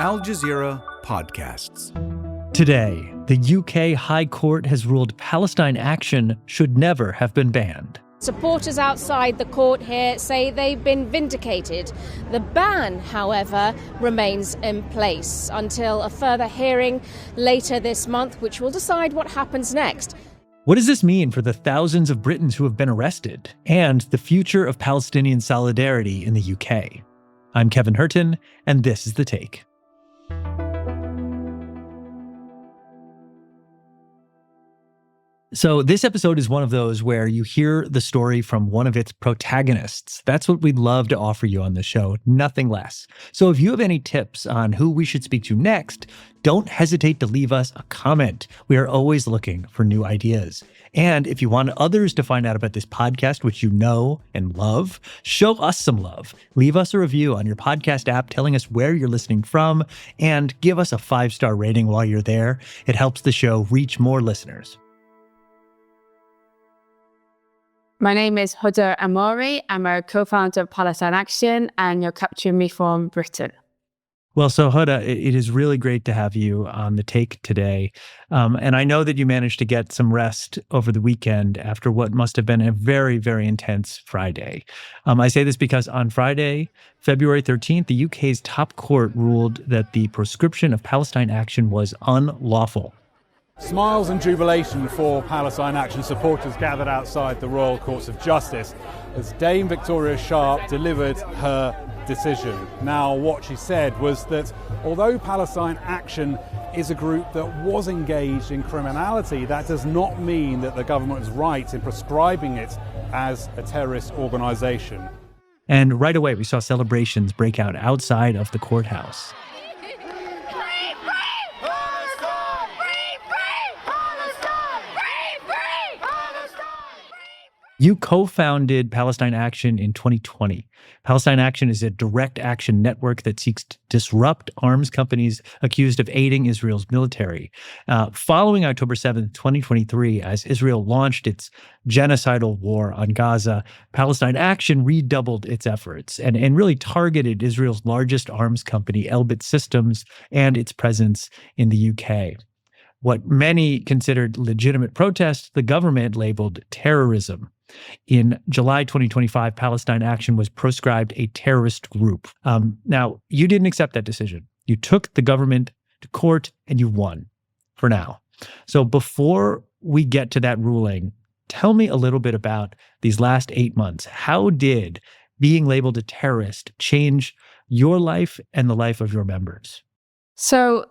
Al Jazeera podcasts. Today, the UK High Court has ruled Palestine Action should never have been banned. Supporters outside the court here say they've been vindicated. The ban, however, remains in place until a further hearing later this month, which will decide what happens next. What does this mean for the thousands of Britons who have been arrested and the future of Palestinian solidarity in the UK? I'm Kevin Hirten, and this is The Take. So this episode is one of those where you hear the story from one of its protagonists. That's what we'd love to offer you on the show, nothing less. So if you have any tips on who we should speak to next, don't hesitate to leave us a comment. We are always looking for new ideas. And if you want others to find out about this podcast, which you know and love, show us some love. Leave us a review on your podcast app telling us where you're listening from, and give us a 5-star rating while you're there. It helps the show reach more listeners. My name is Huda Ammori. I'm a co-founder of Palestine Action, and you're capturing me from Britain. Well, so Huda, it is really great to have you on The Take today. And I know that you managed to get some rest over the weekend after what must have been a very, very intense Friday. I say this because on Friday, February 13th, the UK's top court ruled that the proscription of Palestine Action was unlawful. Smiles and jubilation for Palestine Action supporters gathered outside the Royal Courts of Justice as Dame Victoria Sharp delivered her decision. Now, what she said was that although Palestine Action is a group that was engaged in criminality, that does not mean that the government is right in proscribing it as a terrorist organisation. And right away, we saw celebrations break out outside of the courthouse. You co-founded Palestine Action in 2020. Palestine Action is a direct action network that seeks to disrupt arms companies accused of aiding Israel's military. Following October 7th, 2023, as Israel launched its genocidal war on Gaza, Palestine Action redoubled its efforts and really targeted Israel's largest arms company, Elbit Systems, and its presence in the UK. What many considered legitimate protests, the government labeled terrorism. In July 2025, Palestine Action was proscribed a terrorist group. Now, you didn't accept that decision. You took the government to court and you won, for now. So before we get to that ruling, tell me a little bit about these last 8 months. How did being labeled a terrorist change your life and the life of your members? So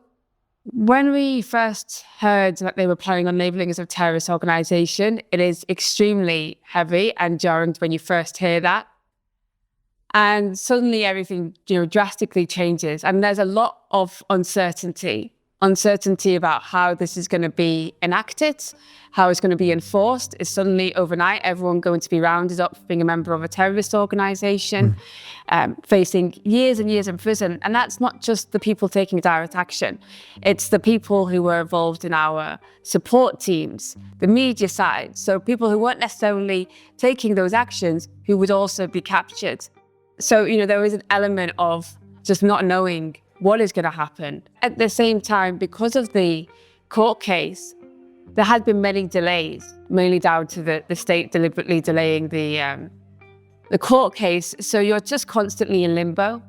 when we first heard that they were planning on labeling us a terrorist organization, it is extremely heavy and jarring when you first hear that. And suddenly everything, drastically changes. And there's a lot of uncertainty about how this is going to be enacted, how it's going to be enforced. Is suddenly overnight everyone going to be rounded up for being a member of a terrorist organization, facing years and years in prison? And that's not just the people taking direct action. It's the people who were involved in our support teams, the media side. So people who weren't necessarily taking those actions who would also be captured. So, there is an element of just not knowing what is going to happen. At the same time, because of the court case, there had been many delays, mainly down to the state deliberately delaying the court case. So you're just constantly in limbo.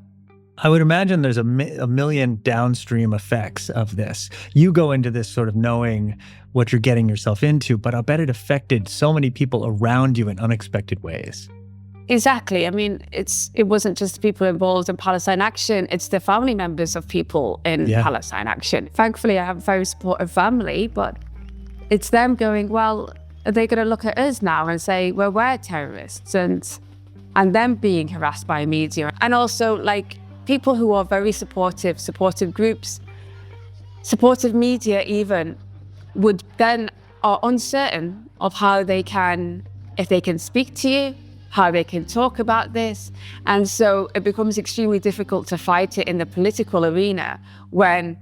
I would imagine there's a million downstream effects of this. You go into this sort of knowing what you're getting yourself into, but I bet it affected so many people around you in unexpected ways. Exactly. I mean, it wasn't just the people involved in Palestine Action, it's the family members of people in Palestine Action. Thankfully, I have a very supportive family, but it's them going, well, are they going to look at us now and say, well, we're terrorists? And them being harassed by media. And also, people who are very supportive groups, supportive media even, would then are uncertain of how they can, if they can speak to you, how they can talk about this. And so it becomes extremely difficult to fight it in the political arena when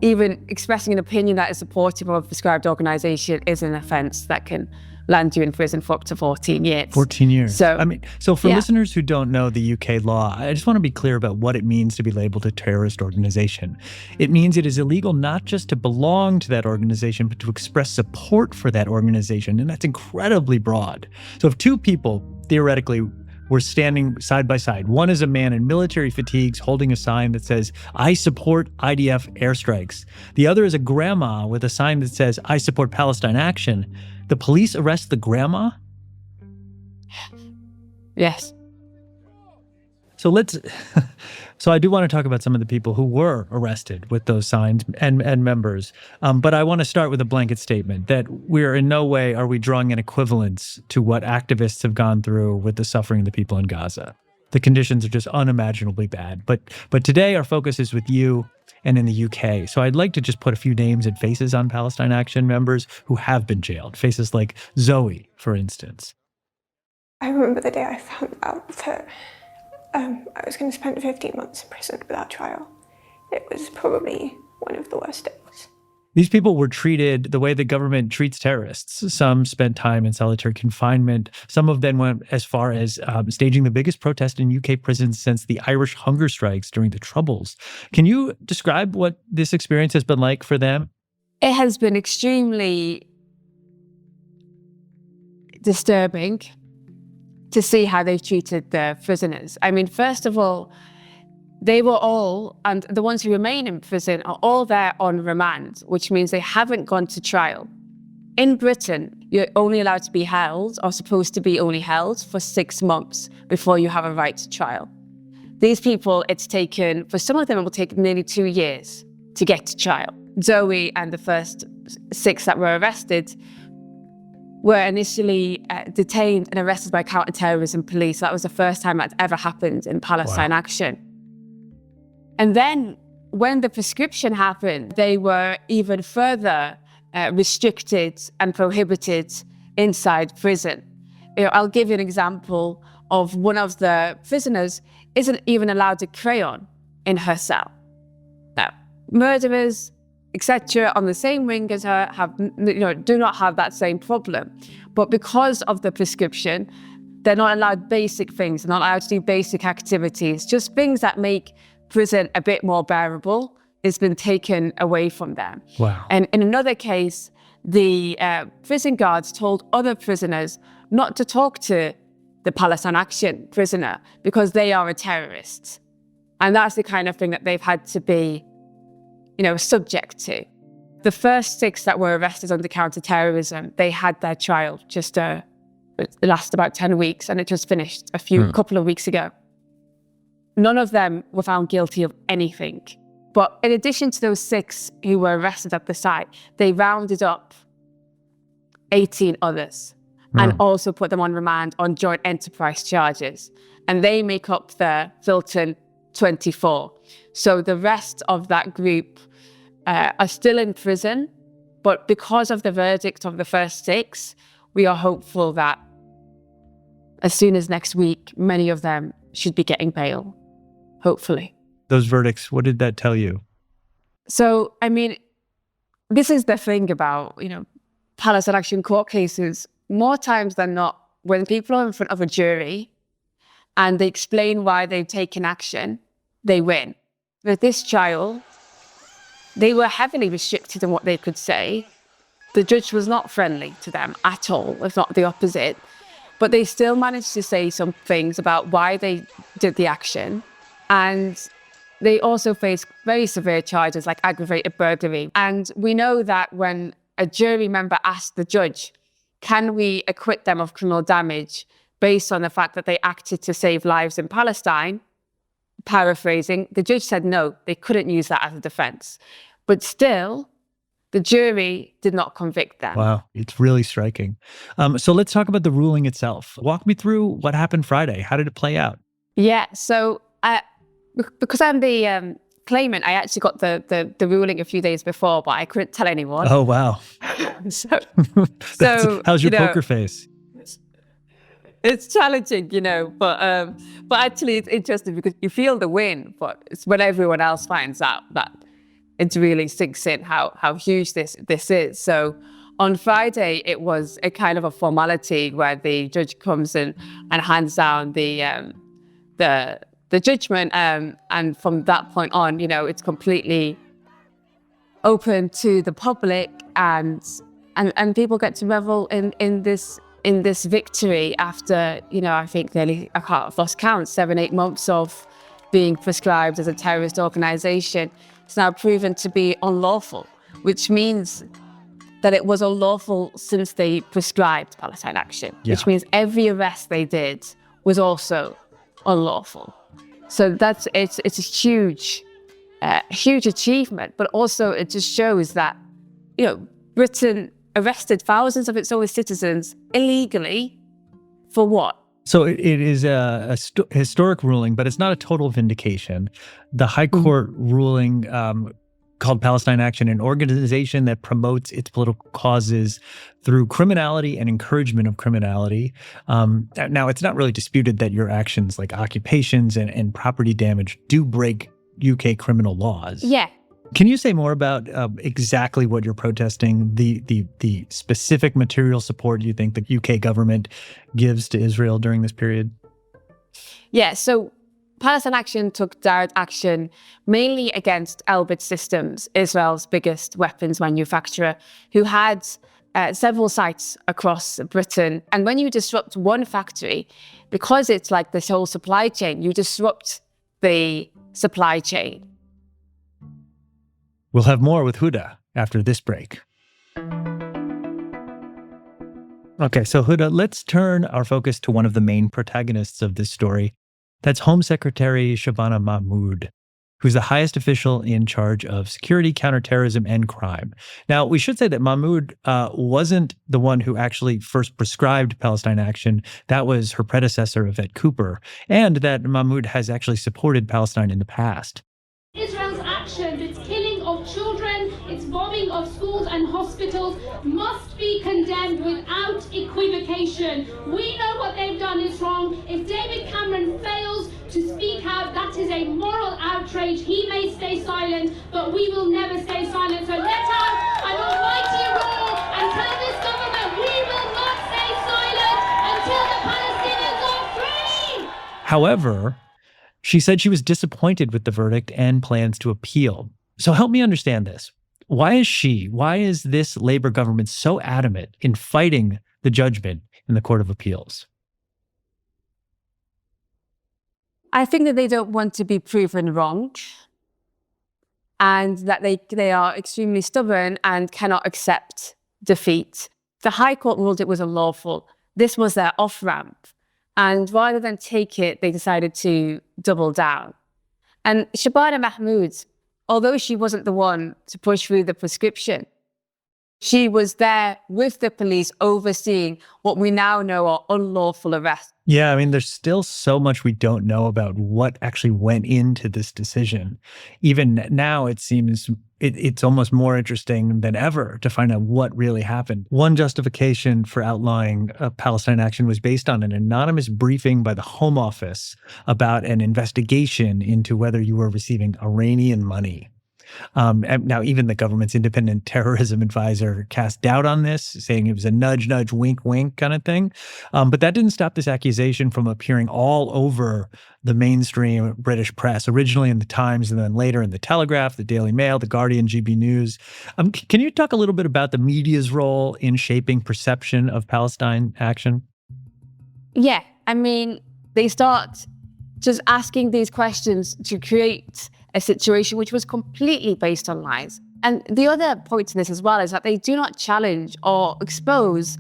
even expressing an opinion that is supportive of a prescribed organisation is an offence that can land you in prison for up to 14 years. 14 years. So for Yeah. listeners who don't know the UK law, I just want to be clear about what it means to be labeled a terrorist organization. It means it is illegal not just to belong to that organization, but to express support for that organization. And that's incredibly broad. So if two people, theoretically, were standing side by side, one is a man in military fatigues holding a sign that says, "I support IDF airstrikes." The other is a grandma with a sign that says, "I support Palestine Action." The police arrest the grandma? Yes. So I do want to talk about some of the people who were arrested with those signs and members. But I want to start with a blanket statement that we're in no way are we drawing an equivalence to what activists have gone through with the suffering of the people in Gaza. The conditions are just unimaginably bad. But today our focus is with you and in the UK. So I'd like to just put a few names and faces on Palestine Action members who have been jailed. Faces like Zoe, for instance. I remember the day I found out that I was going to spend 15 months in prison without trial. It was probably one of the worst days. These people were treated the way the government treats terrorists. Some spent time in solitary confinement. Some of them went as far as staging the biggest protest in UK prisons since the Irish hunger strikes during the Troubles. Can you describe what this experience has been like for them? It has been extremely disturbing to see how they've treated the prisoners. I mean, first of all, they were all, and the ones who remain in prison are all there on remand, which means they haven't gone to trial. In Britain, you're only allowed to be held, or supposed to be only held, for 6 months before you have a right to trial. These people, it's taken, for some of them, it will take nearly 2 years to get to trial. Zoe and the first 6 that were arrested were initially detained and arrested by counter-terrorism police. That was the first time that's ever happened in Palestine Action. And then when the proscription happened, they were even further restricted and prohibited inside prison. I'll give you an example of one of the prisoners isn't even allowed a crayon in her cell. Now, murderers, etc., on the same wing as her do not have that same problem. But because of the proscription, they're not allowed basic things. They're not allowed to do basic activities. Just things that make prison a bit more bearable has been taken away from them. Wow. And in another case, the prison guards told other prisoners not to talk to the Palestine Action prisoner because they are a terrorist. And that's the kind of thing that they've had to be subject to. The first 6 that were arrested under counter-terrorism, they had their trial it lasted about 10 weeks, and it just finished a couple of weeks ago. None of them were found guilty of anything. But in addition to those 6 who were arrested at the site, they rounded up 18 others and also put them on remand on joint enterprise charges. And they make up the Hirten 24. So the rest of that group are still in prison, but because of the verdict of the first 6, we are hopeful that as soon as next week, many of them should be getting bail, hopefully. Those verdicts, what did that tell you? So, I mean, this is the thing about, Palestine Action court cases. More times than not, when people are in front of a jury and they explain why they've taken action, they win. With this trial, they were heavily restricted in what they could say. The judge was not friendly to them at all, if not the opposite. But they still managed to say some things about why they did the action. And they also face very severe charges like aggravated burglary. And we know that when a jury member asked the judge, can we acquit them of criminal damage based on the fact that they acted to save lives in Palestine, paraphrasing, the judge said no, they couldn't use that as a defense. But still, the jury did not convict them. Wow, it's really striking. So let's talk about the ruling itself. Walk me through what happened Friday. How did it play out? Yeah, so because I'm the claimant, I actually got the ruling a few days before, but I couldn't tell anyone. Oh, wow. How's your poker face? It's challenging, but actually it's interesting because you feel the win, but it's when everyone else finds out that it really sinks in how huge this is. So On Friday, it was a kind of a formality where the judge comes in and hands down the judgment. And from that point on, it's completely open to the public, and people get to revel in this victory after, I think nearly, I've lost count, 7-8 months of being proscribed as a terrorist organization. It's now proven to be unlawful, which means that it was unlawful since they proscribed Palestine Action, which means every arrest they did was also unlawful. So it's a huge achievement, but also it just shows that, Britain arrested thousands of its own citizens illegally for what? So it is a historic ruling, but it's not a total vindication. The High Court ruling called Palestine Action an organization that promotes its political causes through criminality and encouragement of criminality. Now, it's not really disputed that your actions like occupations and property damage do break UK criminal laws. Yeah. Can you say more about exactly what you're protesting, the specific material support you think the UK government gives to Israel during this period? Yeah, so Palestine Action took direct action mainly against Elbit Systems, Israel's biggest weapons manufacturer, who had several sites across Britain. And when you disrupt one factory, because it's like this whole supply chain, you disrupt the supply chain. We'll have more with Huda after this break. Okay, so Huda, let's turn our focus to one of the main protagonists of this story. That's Home Secretary Shabana Mahmoud, who's the highest official in charge of security, counterterrorism, and crime. Now, we should say that Mahmoud wasn't the one who actually first prescribed Palestine Action. That was her predecessor, Yvette Cooper, and that Mahmoud has actually supported Palestine in the past. Israel's action, its killing of children, its bombing of schools and hospitals must be condemned without equivocation. We know what they've done is wrong. If David Cameron fails to speak out, that is a moral outrage. He may stay silent, but we will never stay silent. So let out an almighty roar and tell this government we will not stay silent until the Palestinians are free. However, she said she was disappointed with the verdict and plans to appeal. So help me understand this. Why is this Labour government so adamant in fighting the judgment in the Court of Appeals? I think that they don't want to be proven wrong, and that they are extremely stubborn and cannot accept defeat. The High Court ruled it was unlawful. This was their off-ramp. And rather than take it, they decided to double down. And Shabana Mahmoud, although she wasn't the one to push through the prescription, she was there with the police overseeing what we now know are unlawful arrests. Yeah, I mean, there's still so much we don't know about what actually went into this decision. Even now, it seems it's almost more interesting than ever to find out what really happened. One justification for outlawing Palestine Action was based on an anonymous briefing by the Home Office about an investigation into whether you were receiving Iranian money. And now, even the government's independent terrorism advisor cast doubt on this, saying it was a nudge, nudge, wink, wink kind of thing. But that didn't stop this accusation from appearing all over the mainstream British press, originally in the Times and then later in the Telegraph, the Daily Mail, the Guardian, GB News. Can you talk a little bit about the media's role in shaping perception of Palestine Action? Yeah, I mean, they start just asking these questions to create a situation which was completely based on lies. And the other point to this as well is that they do not challenge or expose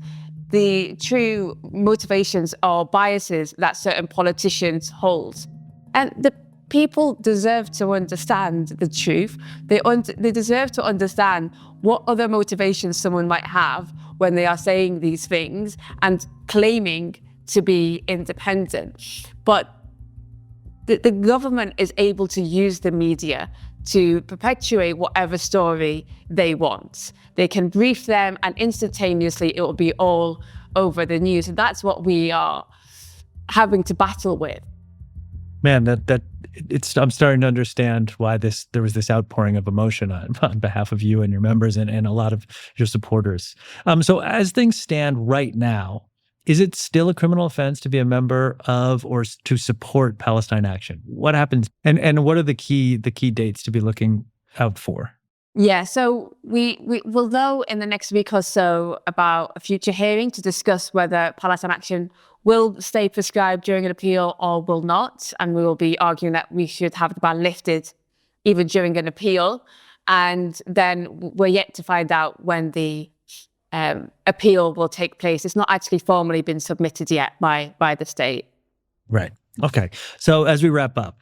the true motivations or biases that certain politicians hold. And the people deserve to understand the truth. They deserve to understand what other motivations someone might have when they are saying these things and claiming to be independent. But the government is able to use the media to perpetuate whatever story they want. They can brief them and instantaneously it will be all over the news. And that's what we are having to battle with. Man, I'm starting to understand why there was this outpouring of emotion on behalf of you and your members and a lot of your supporters. So as things stand right now, is it still a criminal offense to be a member of or to support Palestine Action? What happens, and what are the key dates to be looking out for? Yeah, so we will know in the next week or so about a future hearing to discuss whether Palestine Action will stay prescribed during an appeal or will not. And we will be arguing that we should have the ban lifted even during an appeal. And then we're yet to find out when the appeal will take place. It's not actually formally been submitted yet by the state. Right. Okay. So as we wrap up,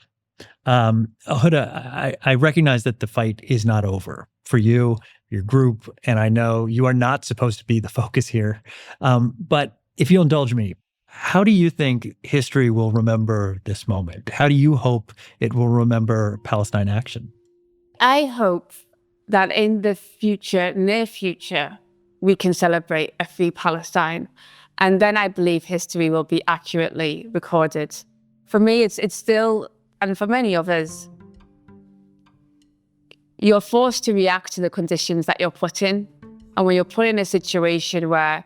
Huda, I recognize that the fight is not over for you, your group, and I know you are not supposed to be the focus here. But if you'll indulge me, how do you think history will remember this moment? How do you hope it will remember Palestine Action? I hope that in the near future, we can celebrate a free Palestine. And then I believe history will be accurately recorded. For me, it's still, and for many others, you're forced to react to the conditions that you're put in. And when you're put in a situation where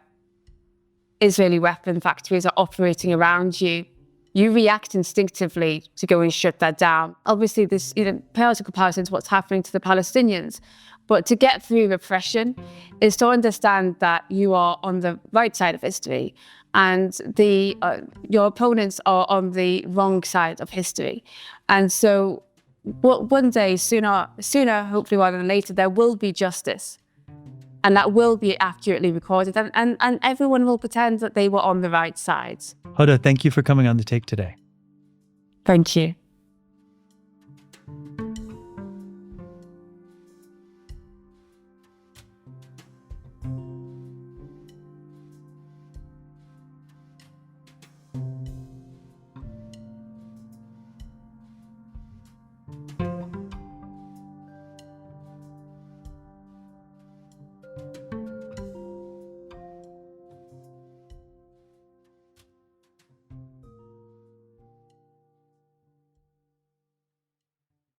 Israeli weapon factories are operating around you, you react instinctively to go and shut that down. Obviously, this pales in comparison to what's happening to the Palestinians. But to get through repression is to understand that you are on the right side of history and your opponents are on the wrong side of history. And so one day, sooner, hopefully rather than later, there will be justice. And that will be accurately recorded. And everyone will pretend that they were on the right side. Huda, thank you for coming on The Take today. Thank you.